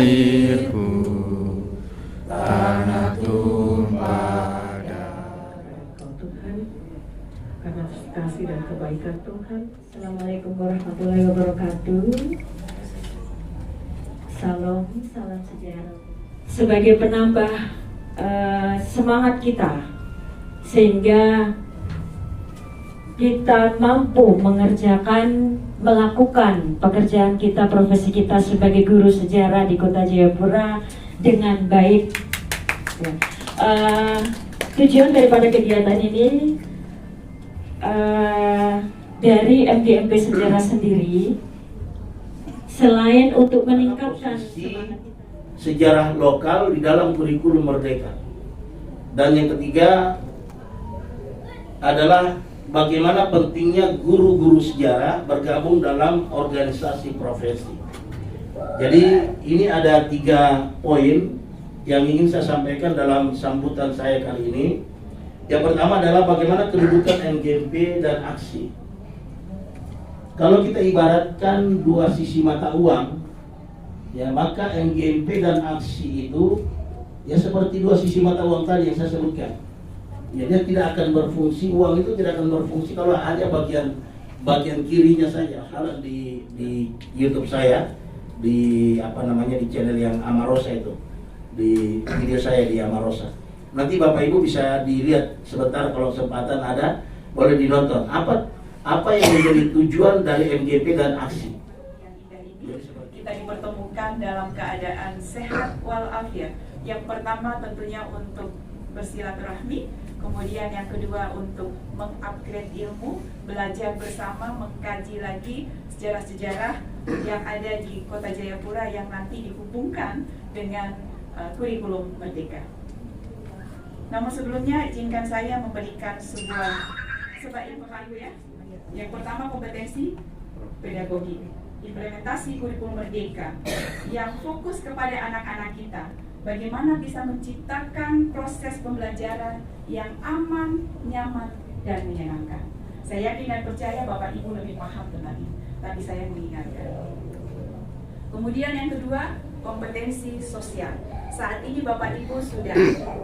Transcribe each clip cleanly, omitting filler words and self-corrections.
Airku, tanah tumpah Kau Tuhan, karena kasih dan kebaikan Tuhan. Assalamualaikum warahmatullahi wabarakatuh. Salam, salam sejahtera. Sebagai penambah semangat kita, sehingga kita mampu melakukan pekerjaan kita, profesi kita sebagai guru sejarah di Kota Jayapura dengan baik. Ya. Tujuan daripada kegiatan ini dari MGMP Sejarah sendiri, selain untuk meningkatkan semangat sejarah lokal di dalam kurikulum Merdeka, dan yang ketiga adalah bagaimana pentingnya guru-guru sejarah bergabung dalam organisasi profesi. Jadi ini ada 3 poin yang ingin saya sampaikan dalam sambutan saya kali ini. Yang pertama adalah bagaimana kedudukan MGMP dan aksi. Kalau kita ibaratkan 2 sisi mata uang, ya, maka MGMP dan aksi itu ya seperti 2 sisi mata uang tadi yang saya sebutkan. Ya, dia tidak akan berfungsi, uang itu tidak akan berfungsi kalau hanya bagian kirinya saja. Kalau di YouTube saya, di di channel yang Amarosa itu, di video saya di Amarosa. Nanti Bapak Ibu bisa dilihat sebentar kalau kesempatan ada, boleh ditonton. Apa yang menjadi tujuan dari MGP dan aksi? Kita dipertemukan dalam keadaan sehat walafiat. Yang pertama tentunya untuk bersilaturahmi, kemudian yang kedua untuk mengupgrade ilmu, belajar bersama, mengkaji lagi sejarah-sejarah yang ada di Kota Jayapura yang nanti dihubungkan dengan kurikulum Merdeka. Namun sebelumnya izinkan saya memberikan sebuah Bapak Ibu ya. Yang pertama kompetensi pedagogi, implementasi kurikulum Merdeka yang fokus kepada anak-anak kita. Bagaimana bisa menciptakan proses pembelajaran yang aman, nyaman, dan menyenangkan. Saya yakin dan percaya Bapak Ibu lebih paham tentang ini, tapi saya mengingatkan. Kemudian yang kedua, kompetensi sosial. Saat ini Bapak Ibu sudah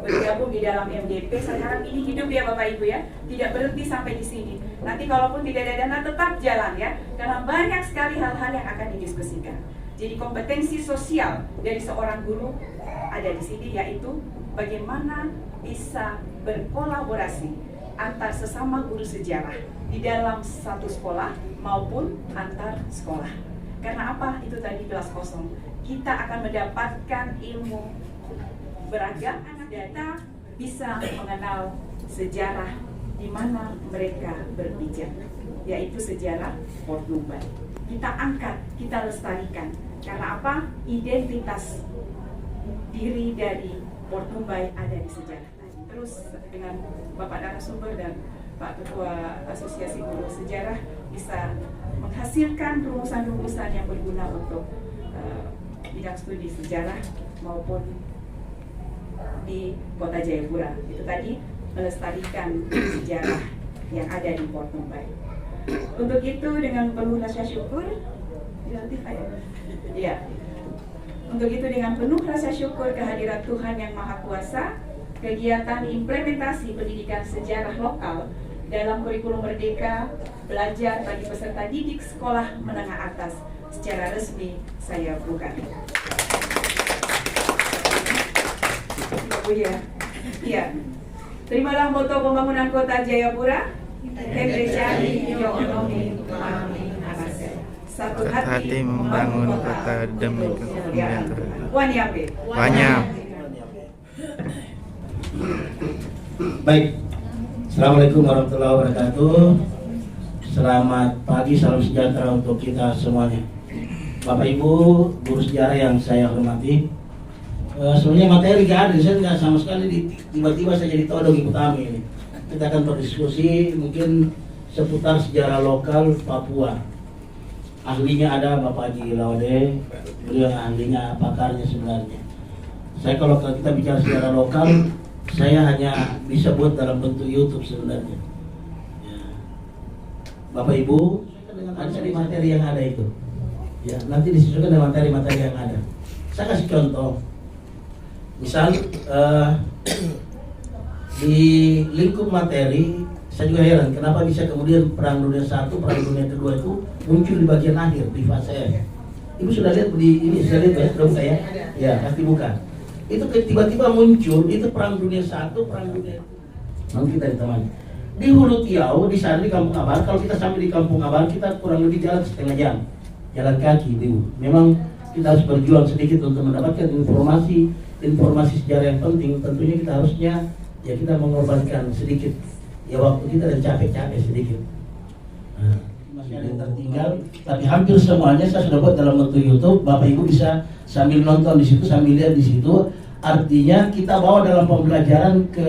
bergabung di dalam MDP. Saya harap ini hidup ya Bapak Ibu ya, tidak berhenti sampai di sini. Nanti kalaupun tidak ada dana tetap jalan ya, karena banyak sekali hal-hal yang akan didiskusikan. Jadi kompetensi sosial dari seorang guru ada di sini, yaitu bagaimana bisa berkolaborasi antar sesama guru sejarah di dalam satu sekolah maupun antar sekolah. Karena apa? Itu tadi kelas kosong. Kita akan mendapatkan ilmu beragam, anak data bisa mengenal sejarah di mana mereka berpijak, yaitu sejarah Port Numbai. Kita angkat, kita lestarikan. Karena apa? Identitas diri dari Port Numbai ada di sejarah tadi. Terus dengan Bapak narasumber dan Pak Ketua Asosiasi Guru Sejarah bisa menghasilkan rumusan-rumusan yang berguna untuk bidang studi sejarah maupun di Kota Jayapura. Itu tadi melestarikan sejarah yang ada di Port Numbai. Untuk itu dengan penuh rasa syukur, ya. Untuk itu dengan penuh rasa syukur kehadirat Tuhan yang Maha Kuasa, kegiatan implementasi pendidikan sejarah lokal dalam kurikulum Merdeka belajar bagi peserta didik sekolah menengah atas secara resmi saya buka. Ya. Terimalah moto pembangunan Kota Jayapura. Satu hati membangun kota demi kemuliaan Tuhan. Wanyam. Baik. Assalamualaikum warahmatullahi wabarakatuh. Selamat pagi, salam sejahtera untuk kita semuanya. Bapak Ibu guru sejarah yang saya hormati, Sebenarnya materi gak ada, saya nggak sama sekali tiba-tiba saya jadi todong ikut kami ini. Kita akan berdiskusi mungkin seputar sejarah lokal Papua. Ahlinya ada Bapak Haji Laude, beliau ahlinya, pakarnya sebenarnya. Saya kalau kita bicara sejarah lokal, saya hanya bisa buat dalam bentuk YouTube sebenarnya. Ya. Bapak Ibu, ada di materi yang ada itu. Ya, nanti disesuaikan dengan materi-materi yang ada. Saya kasih contoh. Misal di lingkup materi, saya juga heran kenapa bisa kemudian Perang Dunia I, Perang Dunia II itu muncul di bagian akhir, di fase F. Ibu sudah lihat di ini, sudah lihat ya, sudah buka ya? Ya, pasti buka. Itu tiba-tiba muncul, itu Perang Dunia I, Perang Dunia II. Nanti kita ditemani. Di Hulu Tiau, di sana di Kampung Abar, kalau kita sampai di Kampung Abar, kita kurang lebih jalan setengah jam. Jalan kaki, Ibu. Memang kita harus berjuang sedikit untuk mendapatkan informasi sejarah yang penting. Tentunya kita harusnya ya kita mengorbankan sedikit ya waktu kita dan capek-capek sedikit. Masih ada yang tertinggal, tapi hampir semuanya saya sudah buat dalam bentuk YouTube. Bapak Ibu bisa sambil nonton di situ, sambil lihat di situ. Artinya kita bawa dalam pembelajaran ke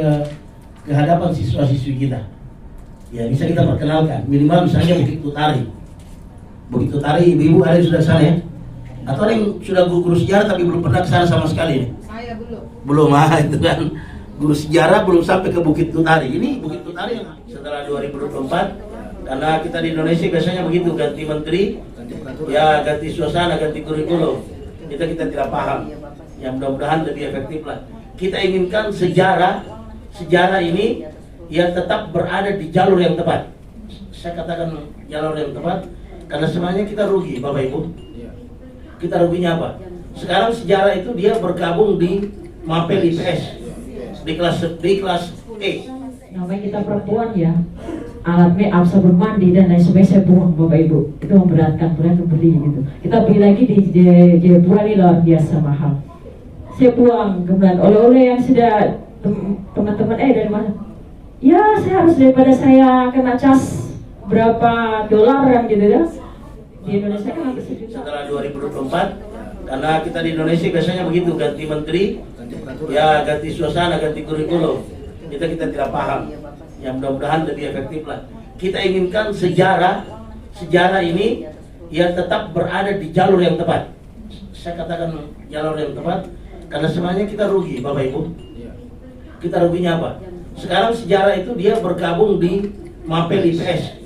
hadapan siswa-siswi kita. Ya bisa kita perkenalkan. Minimal misalnya Bukit Tutari. Bukit Tutari, ibu-ibu ada yang sudah sana ya? Atau ada yang sudah guru sejarah tapi belum pernah ke sana sama sekali nih? Saya belum. Belum, itu kan guru sejarah belum sampai ke Bukit Tutari. Ini Bukit Tutari yang setelah 2024, karena kita di Indonesia biasanya begitu, ganti menteri, ya ganti suasana, ganti kurikulum. Kita tidak paham. Yang mudah-mudahan lebih efektif lah. Kita inginkan sejarah ini ya tetap berada di jalur yang tepat. Saya katakan jalur yang tepat karena sebenarnya kita rugi, Bapak Ibu. Kita ruginya apa? Sekarang sejarah itu dia bergabung di Mapel IPS di kelas E. Namanya kita perempuan ya, alat make up, sabun mandi dan lain sebagainya saya buang, Bapak Ibu. Itu memberatkan, berat beli gitu. Kita beli lagi di Jayapura ini luar biasa mahal. Saya buang, kemudian oleh-oleh yang sudah teman-teman dari mana? Ya saya harus daripada saya kena cas berapa dolar yang gitu ya. Di Indonesia kan hampir sejuta. Setelah 2024, karena kita di Indonesia biasanya begitu, ganti menteri, ya ganti suasana, ganti kurikulum. Kita tidak paham. Yang mudah-mudahan lebih efektif lah. Kita inginkan sejarah ini ya tetap berada di jalur yang tepat. Saya katakan jalur yang tepat karena sebenarnya kita rugi, Bapak Ibu. Kita ruginya apa? Sekarang sejarah itu dia bergabung di Mapel IPS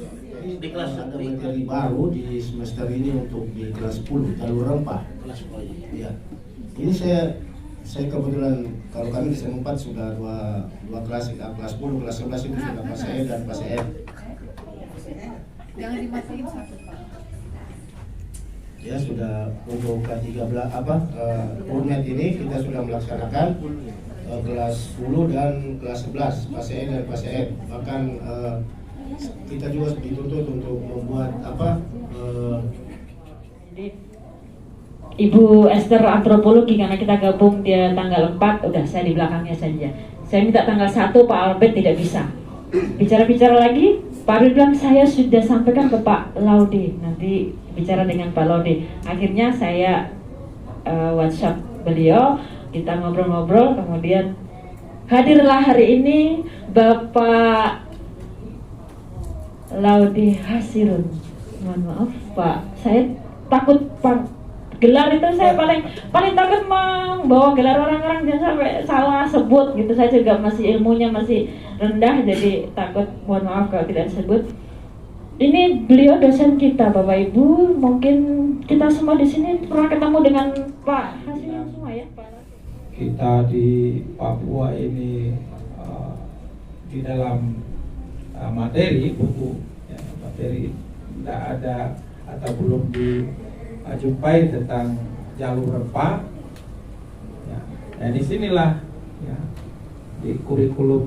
di kelas ada materi baru di semester ini untuk di kelas 10 jalur rempah. kelas 10. Ya. Ini saya kebetulan kalau kami di SEM 4 sudah dua kelas, kelas 10, kelas 11 itu sudah pas E dan pas F. Jangan dimatiin satu, Pak. Ya sudah untuk K13 Urnet ini kita sudah melaksanakan kelas 10 dan kelas 11 pas E dan pas F. Bahkan kita juga dituntut untuk membuat Ibu Esther antropologi karena kita gabung di tanggal 4, udah saya di belakangnya saja. Saya minta tanggal 1 Pak Albert tidak bisa. Bicara lagi, Pak Albert bilang saya sudah sampaikan ke Pak Laude, nanti bicara dengan Pak Laude. Akhirnya saya WhatsApp beliau, kita ngobrol-ngobrol, kemudian hadirlah hari ini Bapak Laude Hasirun. Mohon maaf Pak, saya takut gelar itu saya paling takut membawa gelar orang-orang jangan sampai salah sebut gitu. Saya juga masih ilmunya masih rendah jadi takut, mohon maaf kalau tidak sebut. Ini beliau dosen kita Bapak Ibu, mungkin kita semua di sini pernah ketemu dengan Pak Hasirun semua ya Pak. Kita di Papua ini di dalam materi buku ya, materi tidak ada atau belum dijumpai tentang jalur rempah ya. Dan disinilah ya, di kurikulum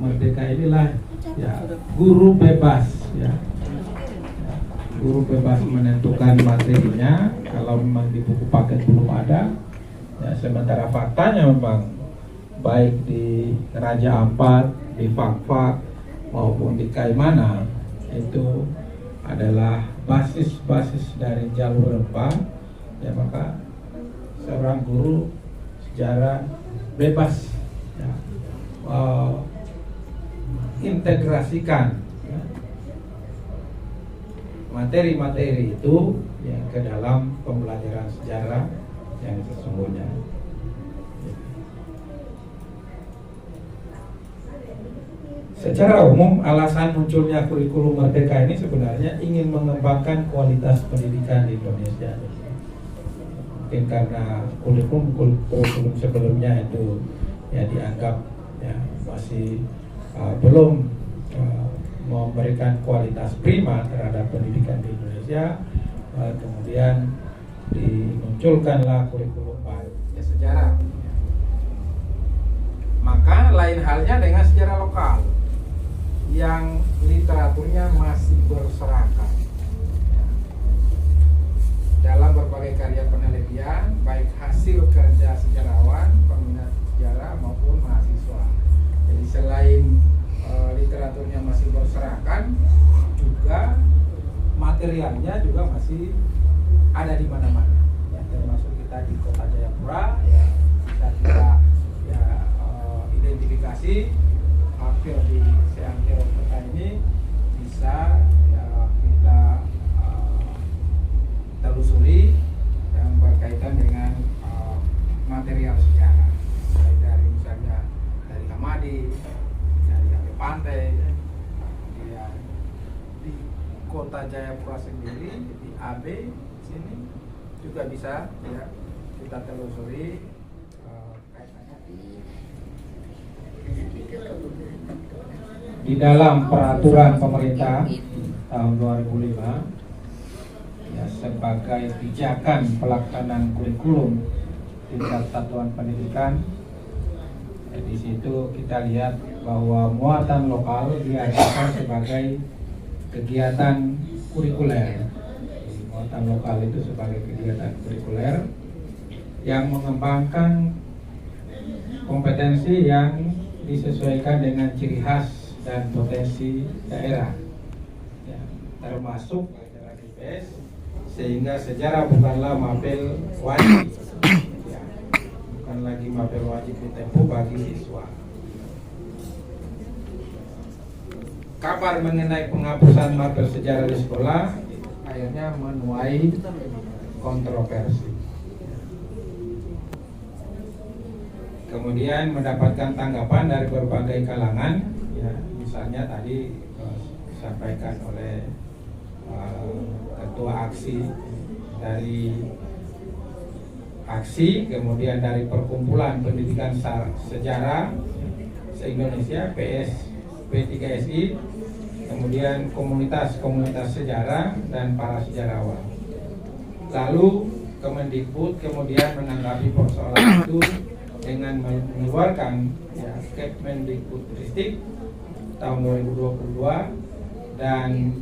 Merdeka inilah ya, guru bebas ya. Guru bebas menentukan materinya kalau memang di buku paket belum ada ya, sementara faktanya memang baik di Raja Ampat, di Fakfak maupun di Kaimana itu adalah basis-basis dari jalur rempah ya, maka seorang guru sejarah bebas, ya. Integrasikan, ya, materi-materi itu ya, ke dalam pembelajaran sejarah yang sesungguhnya. Secara umum, alasan munculnya kurikulum Merdeka ini sebenarnya ingin mengembangkan kualitas pendidikan di Indonesia. Mungkin karena kurikulum sebelumnya itu ya dianggap ya masih belum memberikan kualitas prima terhadap pendidikan di Indonesia, kemudian dimunculkanlah kurikulum baru ya, sejarah. Maka lain halnya dengan sejarah lokal yang literaturnya masih berserakan. Dalam berbagai karya penelitian, baik hasil kerja sejarawan, peminat sejarah maupun mahasiswa. Jadi selain literaturnya masih berserakan, juga materialnya juga masih ada di mana-mana. Ya, termasuk kita di Kota Jayapura, ya bisa kita ya, identifikasi hampir di seantero kota ini bisa ya, kita telusuri yang berkaitan dengan material sejarah, baik dari misalnya dari Hamadi, dari Ape Pantai, kemudian di Kota Jayapura sendiri di AB sini juga bisa ya kita telusuri kaitannya. Di dalam peraturan pemerintah tahun 2005 ya, sebagai pijakan pelaksanaan kurikulum tingkat satuan pendidikan, ya, di situ kita lihat bahwa muatan lokal diajarkan sebagai kegiatan kurikuler. Jadi, muatan lokal itu sebagai kegiatan kurikuler yang mengembangkan kompetensi yang disesuaikan dengan ciri khas dan potensi daerah, ya, termasuk ajaran IPS, sehingga sejarah bukanlah mapel wajib, ya, bukan lagi mapel wajib ditempuh bagi siswa. Kabar mengenai penghapusan mapel sejarah di sekolah akhirnya menuai kontroversi. Kemudian mendapatkan tanggapan dari berbagai kalangan, ya, misalnya tadi disampaikan oleh ketua aksi dari aksi, kemudian dari Perkumpulan Pendidikan Sejarah se-Indonesia P3SI, kemudian komunitas-komunitas sejarah dan para sejarawan. Lalu Kemendikbud kemudian menanggapi persoalan itu dengan mengeluarkan ya, Kemendikbudristek tahun 2022 dan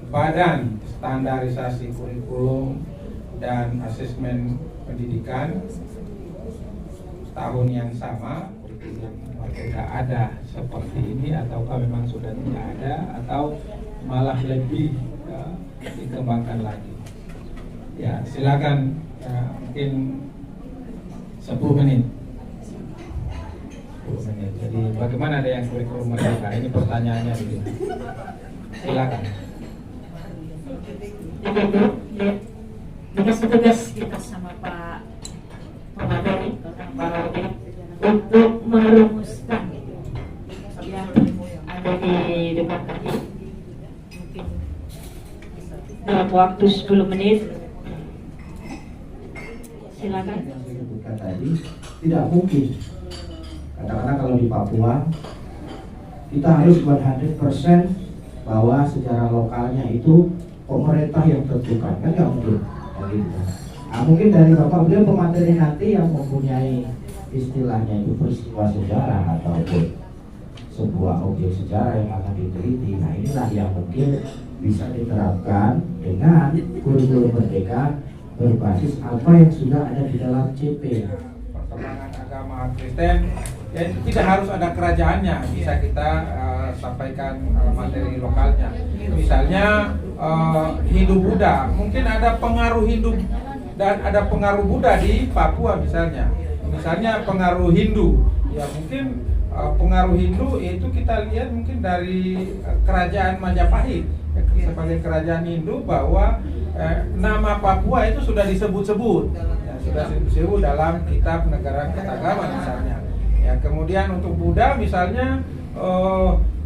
Badan Standarisasi Kurikulum dan Asesmen Pendidikan tahun yang sama. Tidak ada seperti ini, ataukah memang sudah tidak ada, atau malah lebih dikembangkan lagi. Ya, silakan mungkin 10 menit. Jadi bagaimana ada yang kurikulum Merdeka? Ini pertanyaannya begini. Silakan. Tugas-tugas kita sama Pak Pemadari untuk merumuskan yang ada di depan tadi, mungkin dalam waktu 10 menit. Silakan. Yang saya sebutkan tadi tidak mungkin. Kadang-kadang kalau di Papua kita harus 100% bahwa sejarah lokalnya itu pemerintah yang tentukan, kan nggak mungkin. Nah, mungkin dari Bapak beliau pemateri nanti yang mempunyai istilahnya itu peristiwa sejarah ataupun sebuah objek sejarah yang akan diteliti. Nah, inilah yang mungkin bisa diterapkan dengan kurikulum Merdeka berbasis apa yang sudah ada di dalam CP. Perkembangan agama Kristen, ya, tidak harus ada kerajaannya, bisa kita sampaikan materi lokalnya. Misalnya Hindu Buddha, mungkin ada pengaruh Hindu dan ada pengaruh Buddha di Papua misalnya. misalnya pengaruh Hindu, ya mungkin pengaruh Hindu itu kita lihat mungkin dari kerajaan Majapahit sebagai kerajaan Hindu, bahwa nama Papua itu sudah disebut-sebut, ya, sudah disebut dalam kitab negara Ketagaman misalnya. Ya, kemudian untuk Buddha misalnya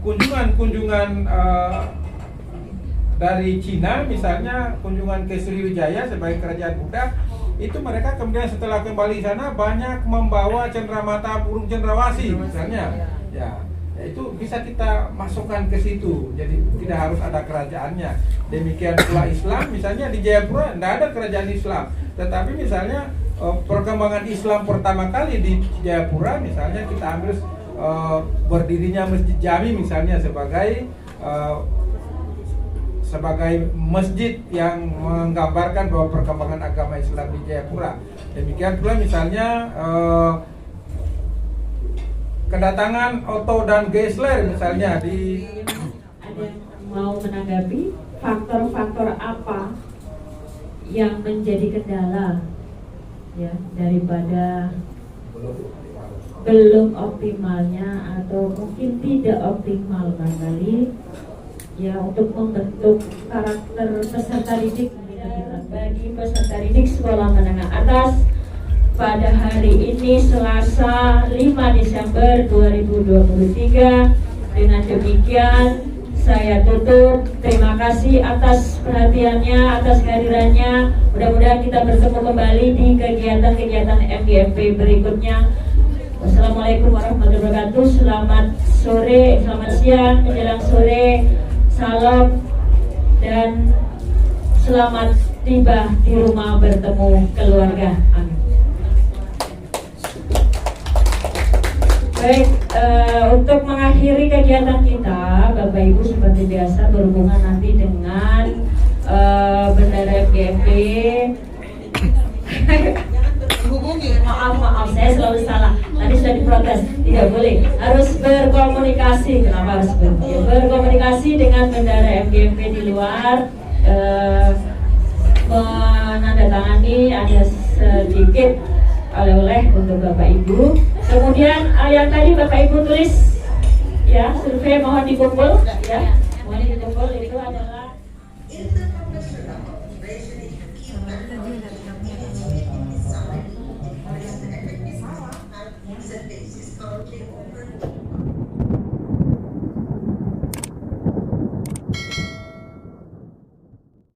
kunjungan dari Cina misalnya, kunjungan ke Sriwijaya sebagai kerajaan Buddha, itu mereka kemudian setelah kembali sana banyak membawa cenderamata burung cendrawasih misalnya. Ya, itu bisa kita masukkan ke situ. Jadi tidak harus ada kerajaannya. Demikian pula Islam, misalnya di Jayapura tidak ada kerajaan Islam, tetapi misalnya perkembangan Islam pertama kali di Jayapura misalnya kita ambil berdirinya Masjid Jami misalnya sebagai masjid yang menggambarkan bahwa perkembangan agama Islam di Jayapura. Demikian pula misalnya kedatangan Otto dan Geisler misalnya di. Ada yang mau menanggapi faktor-faktor apa yang menjadi kendala ya daripada belum optimalnya atau mungkin tidak optimal barangkali ya untuk membentuk karakter peserta didik bagi peserta didik sekolah menengah atas pada hari ini Selasa 5 Desember 2023. Dengan demikian saya tutup. Terima kasih atas perhatiannya, atas kehadirannya. Mudah-mudahan kita bertemu kembali di kegiatan-kegiatan MGMP berikutnya. Wassalamualaikum warahmatullahi wabarakatuh. Selamat sore, selamat siang, menjelang sore. Salam dan selamat tiba di rumah bertemu keluarga. Amin. Baik, untuk mengakhiri kegiatan kita, Bapak Ibu seperti biasa berhubungan nanti dengan bendera MGMP. Maaf, saya selalu salah. Tadi sudah diprotes, tidak boleh. Harus berkomunikasi. Kenapa harus berkomunikasi dengan bendera MGMP di luar? Menandatangani ada sedikit oleh-oleh untuk Bapak Ibu. Kemudian yang tadi Bapak Ibu tulis ya, survei mohon dikumpul ya.